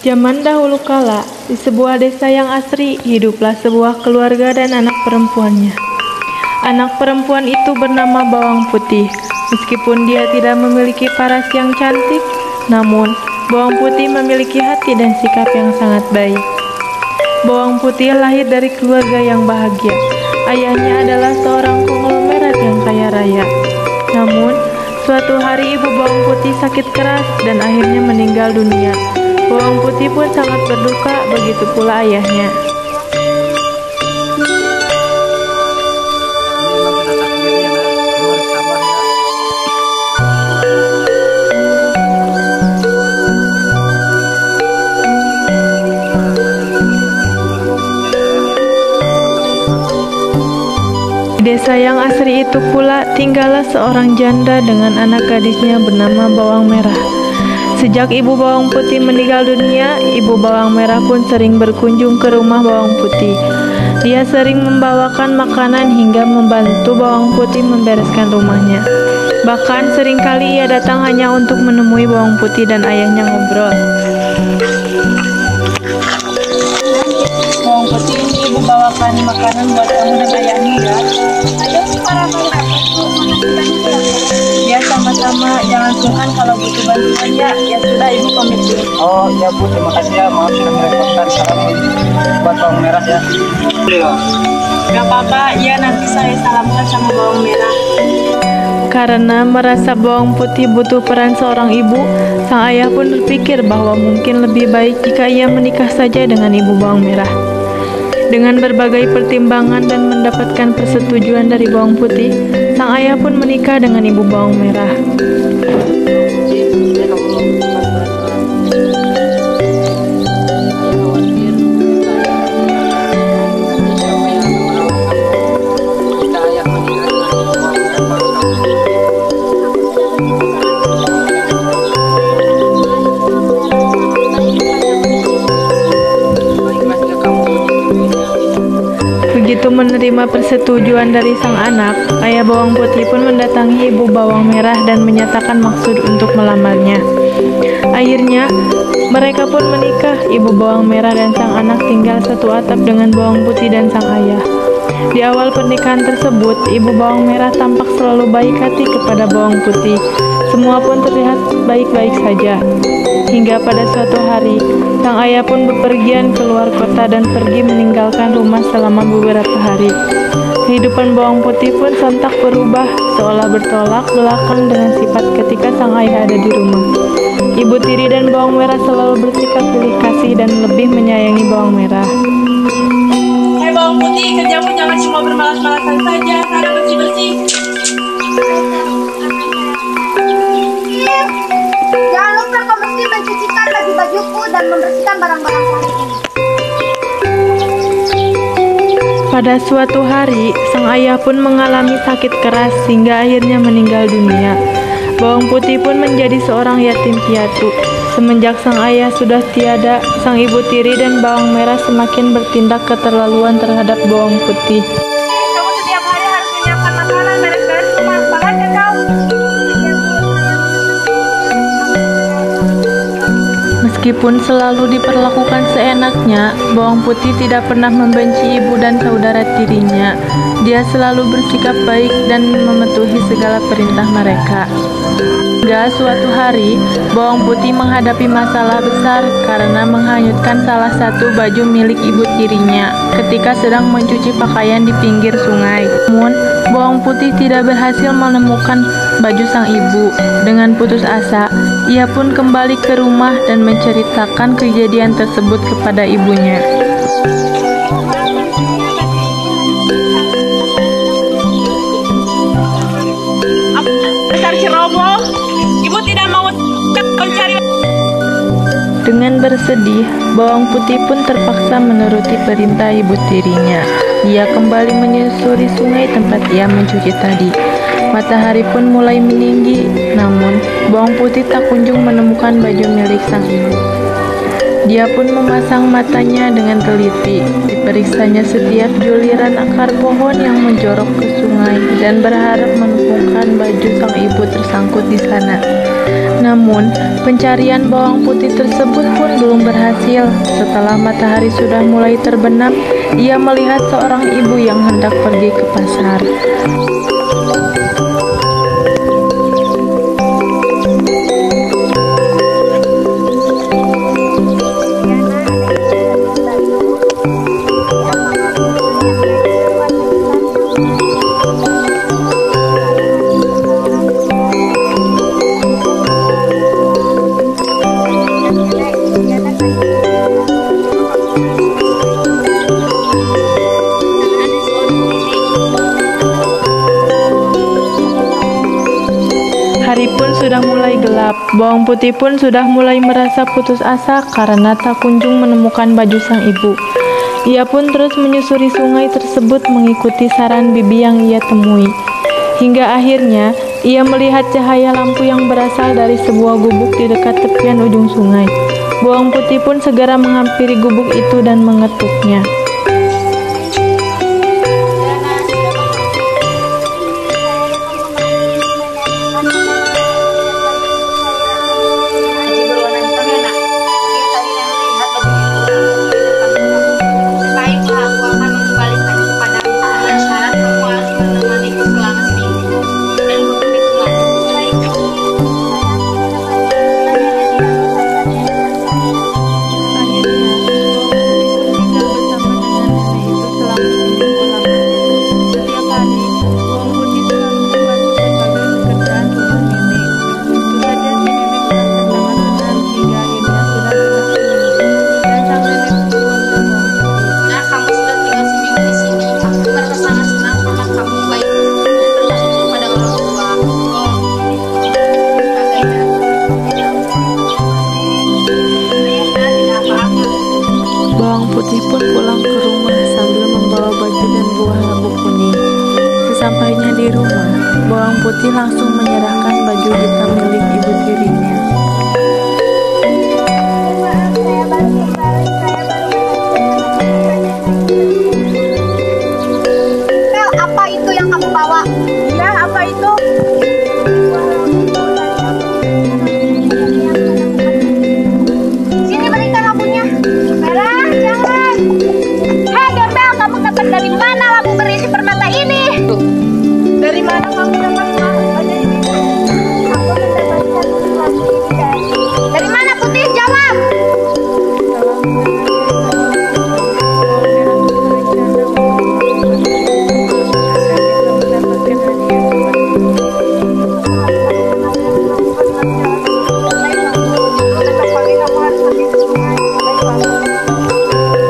Zaman dahulu kala, di sebuah desa yang asri, hiduplah sebuah keluarga dan anak perempuannya. Anak perempuan itu bernama Bawang Putih. Meskipun dia tidak memiliki paras yang cantik, namun Bawang Putih memiliki hati dan sikap yang sangat baik. Bawang Putih lahir dari keluarga yang bahagia. Ayahnya adalah seorang konglomerat yang kaya raya. Namun, suatu hari ibu Bawang Putih sakit keras dan akhirnya meninggal dunia. Bawang Putih pun sangat berduka, begitu pula ayahnya. Di desa yang asri itu pula tinggallah seorang janda dengan anak gadisnya bernama Bawang Merah. Sejak ibu Bawang Putih meninggal dunia, ibu Bawang Merah pun sering berkunjung ke rumah Bawang Putih. Dia sering membawakan makanan hingga membantu Bawang Putih membereskan rumahnya. Bahkan seringkali ia datang hanya untuk menemui Bawang Putih dan ayahnya ngobrol. Bawang Putih, ibu bawakan makanan buat kamu dan ayahmu ya. Ayo para ya, sama-sama, jangan sungkan kalau butuh bantuan ya. Ya sudah, ibu pamit dulu. Oh iya Bu, terima kasih ya, maaf sudah merepotkan. Salam buat Bawang Merah ya. Gak apa-apa, ya nanti saya salamkan sama Bawang Merah. Karena merasa Bawang Putih butuh peran seorang ibu, sang ayah pun berpikir bahwa mungkin lebih baik jika ia menikah saja dengan ibu Bawang Merah. Dengan berbagai pertimbangan dan mendapatkan persetujuan dari Bawang Putih, sang ayah pun menikah dengan ibu Bawang Merah. Begitu menerima persetujuan dari sang anak, ayah Bawang Putih pun mendatangi ibu Bawang Merah dan menyatakan maksud untuk melamarnya. Akhirnya, mereka pun menikah. Ibu Bawang Merah dan sang anak tinggal satu atap dengan Bawang Putih dan sang ayah. Di awal pernikahan tersebut, ibu Bawang Merah tampak selalu baik hati kepada Bawang Putih. Semua pun terlihat baik-baik saja. Hingga pada suatu hari, sang ayah pun bepergian keluar kota dan pergi meninggalkan rumah selama beberapa hari. Kehidupan Bawang Putih pun sontak berubah, seolah bertolak belakang dengan sifat ketika sang ayah ada di rumah. Ibu tiri dan Bawang Merah selalu bersikap pilih kasih dan lebih menyayangi Bawang Merah. Hai Bawang Putih, kerjamu jangan cuma bermalas-malasan saja, sana bersih-bersih. Jangan lupa kau mesti mencucikan baju-bajuku dan membersihkan barang-barang kami ini. Pada suatu hari, sang ayah pun mengalami sakit keras hingga akhirnya meninggal dunia. Bawang Putih pun menjadi seorang yatim piatu. Semenjak sang ayah sudah tiada, sang ibu tiri dan Bawang Merah semakin bertindak keterlaluan terhadap Bawang Putih. Kamu setiap hari harus menyiapkan makanan, beres-beres rumah, banget ya kau. Meskipun selalu diperlakukan seenaknya, Bawang Putih tidak pernah membenci ibu dan saudara tirinya. Dia selalu bersikap baik dan mematuhi segala perintah mereka. Hingga suatu hari, Bawang Putih menghadapi masalah besar karena menghanyutkan salah satu baju milik ibu tirinya ketika sedang mencuci pakaian di pinggir sungai. Namun, Bawang Putih tidak berhasil menemukan baju sang ibu. Dengan putus asa, ia pun kembali ke rumah dan menceritakan kejadian tersebut kepada ibunya. Besar ceroboh, ibu tidak mau mencari. Dengan bersedih, Bawang Putih pun terpaksa menuruti perintah ibu tirinya. Ia kembali menyusuri sungai tempat ia mencuci tadi. Matahari pun mulai meninggi, namun Bawang Putih tak kunjung menemukan baju milik sang ibu. Dia pun memasang matanya dengan teliti. Diperiksanya setiap juliran akar pohon yang menjorok ke sungai dan berharap menemukan baju sang ibu tersangkut di sana. Namun, pencarian bawang putih tersebut pun belum berhasil. Setelah matahari sudah mulai terbenam, ia melihat seorang ibu yang hendak pergi ke pasar. Hari pun sudah mulai gelap. Bawang putih pun sudah mulai merasa putus asa karena tak kunjung menemukan baju sang ibu. Ia pun terus menyusuri sungai tersebut mengikuti saran bibi yang ia temui. Hingga akhirnya ia melihat cahaya lampu yang berasal dari sebuah gubuk di dekat tepian ujung sungai. Bawang putih pun segera menghampiri gubuk itu dan mengetuknya. Pun pulang ke rumah sambil membawa baju dan buah labu kuning. Sesampainya di rumah, bawang putih langsung menyerahkan baju hitam milik ibu tirinya. Mel, apa itu yang kamu bawa? Ya, apa itu? Sini berikan lampunya. Merah, jangan. Hei Gembel, kamu dapat dari mana lampu berisi permata ini? Dari mana kamu dapat lampu ini? Aku mendapatkan lampu ini dari mana, Putih? Jawab.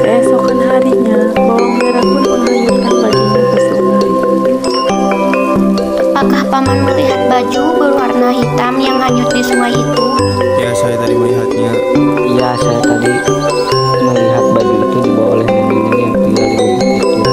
Keesokan harinya, bawang merah pun menghanyutkan bajunya ke sungai. Apakah paman melihat baju berwarna hitam yang hanyut di sungai itu? Ya, saya tadi melihatnya. Iya, saya tadi melihat baju itu dibawa oleh nenek yang tinggal di gubuk itu.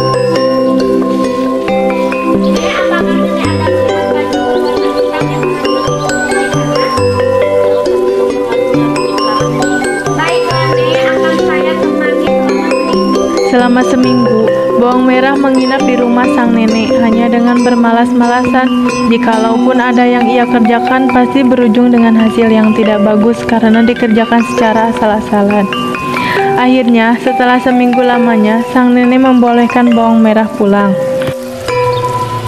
Selama seminggu, bawang merah menginap di rumah sang nenek hanya dengan bermalas-malasan. Jikalaupun ada yang ia kerjakan, pasti berujung dengan hasil yang tidak bagus karena dikerjakan secara asal-asalan. Akhirnya, setelah seminggu lamanya, sang nenek membolehkan bawang merah pulang.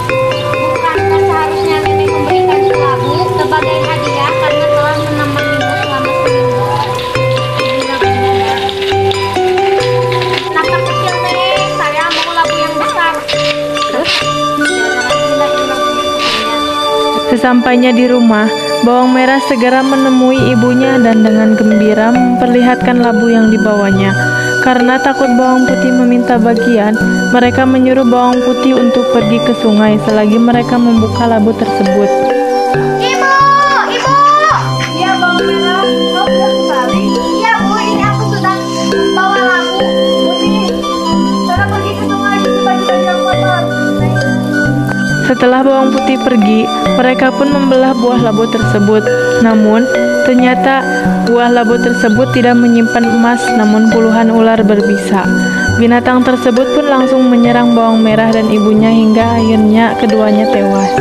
Bukankah seharusnya nenek memberikan labu sebagai hadiah karena telah menemanimu selama seminggu? Kenapa kecil nenek? Saya mau labu yang besar. Sesampainya di rumah, bawang merah segera menemui ibunya dan dengan gembira memperlihatkan labu yang dibawanya. Karena takut bawang putih meminta bagian, mereka menyuruh bawang putih untuk pergi ke sungai selagi mereka membuka labu tersebut. Ibu, ibu. Iya, Bang Merah. Kau sudah kembali? Iya, Bu. Ini aku sudah membawa lampu putih. Cara pergi ke sungai cuci baju-baju yang kotor. Setelah bawang putih pergi, mereka pun membelah buah labu tersebut. Namun, ternyata buah labu tersebut tidak menyimpan emas, namun puluhan ular berbisa. Binatang tersebut pun langsung menyerang bawang merah dan ibunya hingga akhirnya keduanya tewas.